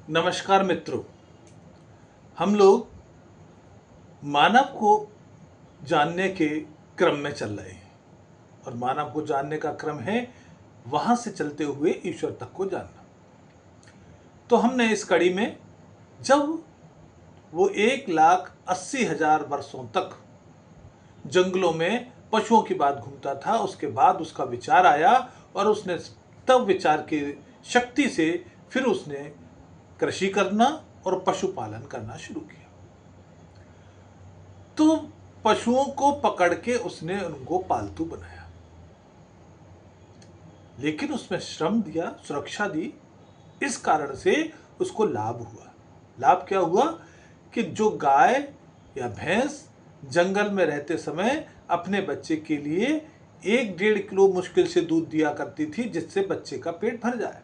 नमस्कार मित्रों। हम लोग मानव को जानने के क्रम में चल रहे हैं और मानव को जानने का क्रम है वहां से चलते हुए ईश्वर तक को जानना। तो हमने इस कड़ी में जब वो 1,80,000 वर्षों तक जंगलों में पशुओं की बात घूमता था, उसके बाद उसका विचार आया और उसने तब विचार की शक्ति से फिर उसने कृषि करना और पशुपालन करना शुरू किया। तो पशुओं को पकड़ के उसने उनको पालतू बनाया, लेकिन उसमें श्रम दिया, सुरक्षा दी। इस कारण से उसको लाभ हुआ। लाभ क्या हुआ कि जो गाय या भैंस जंगल में रहते समय अपने बच्चे के लिए 1-1.5 किलो मुश्किल से दूध दिया करती थी, जिससे बच्चे का पेट भर जाए,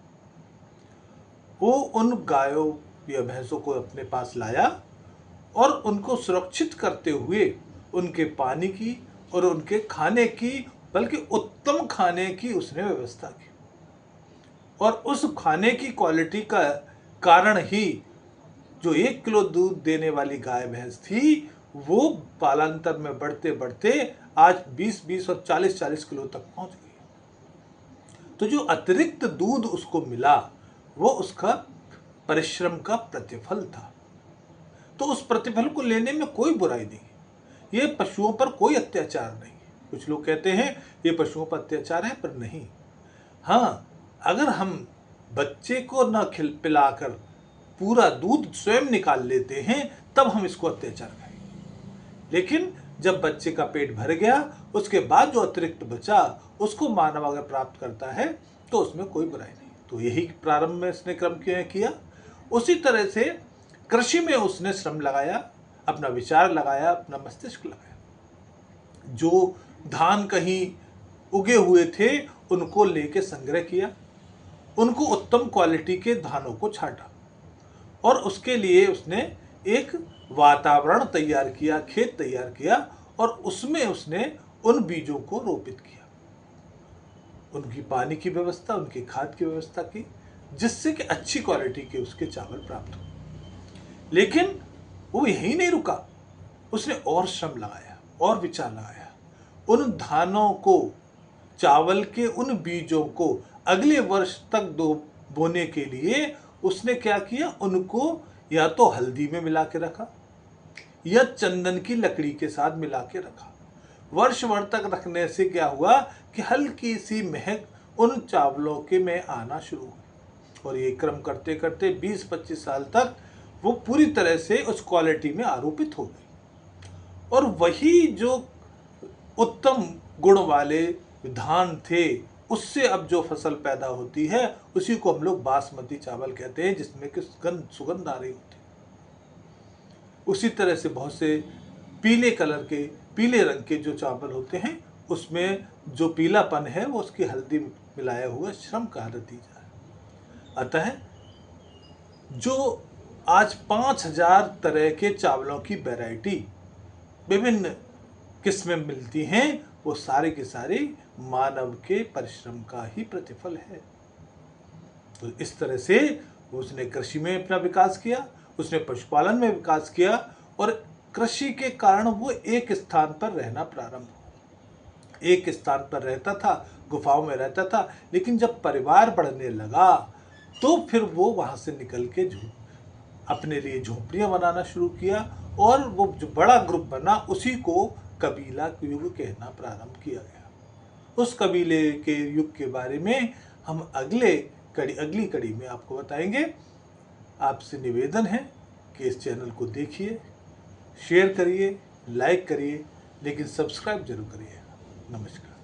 वो उन गायों या भैंसों को अपने पास लाया और उनको सुरक्षित करते हुए उनके पानी की और उनके खाने की, बल्कि उत्तम खाने की उसने व्यवस्था की। और उस खाने की क्वालिटी का कारण ही जो 1 किलो दूध देने वाली गाय भैंस थी, वो कालांतर में बढ़ते बढ़ते आज 20-20 और 40-40 किलो तक पहुंच गई। तो जो अतिरिक्त दूध उसको मिला वो उसका परिश्रम का प्रतिफल था। तो उस प्रतिफल को लेने में कोई बुराई नहीं, ये पशुओं पर कोई अत्याचार नहीं। कुछ लोग कहते हैं ये पशुओं पर अत्याचार है, पर नहीं। हाँ, अगर हम बच्चे को न पिलाकर पूरा दूध स्वयं निकाल लेते हैं तब हम इसको अत्याचार कहेंगे। लेकिन जब बच्चे का पेट भर गया, उसके बाद जो अतिरिक्त बचा उसको मानव अगर प्राप्त करता है तो उसमें कोई बुराई नहीं। तो यही प्रारंभ में इसने क्रम किया। उसी तरह से कृषि में उसने श्रम लगाया, अपना विचार लगाया, अपना मस्तिष्क लगाया। जो धान कहीं उगे हुए थे उनको लेके संग्रह किया, उनको उत्तम क्वालिटी के धानों को छांटा और उसके लिए उसने एक वातावरण तैयार किया, खेत तैयार किया और उसमें उसने उन बीजों को रोपित किया, उनकी पानी की व्यवस्था, उनकी खाद की व्यवस्था की, जिससे कि अच्छी क्वालिटी के उसके चावल प्राप्त हो। लेकिन वो यही नहीं रुका, उसने और श्रम लगाया और विचार लगाया। उन धानों को, चावल के उन बीजों को अगले वर्ष तक बोने के लिए उसने क्या किया, उनको या तो हल्दी में मिला के रखा या चंदन की लकड़ी के साथ मिला के रखा। वर्ष भर तक रखने से क्या हुआ कि हल्की सी महक उन चावलों के में आना शुरू हुई और ये क्रम करते करते 20-25 साल तक वो पूरी तरह से उस क्वालिटी में आरोपित हो गई। और वही जो उत्तम गुण वाले धान थे, उससे अब जो फसल पैदा होती है उसी को हम लोग बासमती चावल कहते हैं, जिसमें कि सुगंध आ रही होती है। उसी तरह से बहुत से पीले रंग के जो चावल होते हैं, उसमें जो पीलापन है वो उसकी हल्दी मिलाया हुआ श्रम का नतीजा है। अतः जो आज 5,000 तरह के चावलों की वैरायटी विभिन्न किस्में मिलती हैं, वो सारे के सारे मानव के परिश्रम का ही प्रतिफल है। तो इस तरह से उसने कृषि में अपना विकास किया, उसने पशुपालन में विकास किया और कृषि के कारण वो एक स्थान पर रहना प्रारंभ हुआ। एक स्थान पर रहता था, गुफाओं में रहता था, लेकिन जब परिवार बढ़ने लगा तो फिर वो वहां से निकल के अपने लिए झोपड़ियां बनाना शुरू किया और वो जो बड़ा ग्रुप बना उसी को कबीला युग कहना प्रारंभ किया गया। उस कबीले के युग के बारे में हम अगली कड़ी में आपको बताएंगे। आपसे निवेदन है कि इस चैनल को देखिए, शेयर करिए, लाइक करिए, लेकिन सब्सक्राइब जरूर करिए। नमस्कार।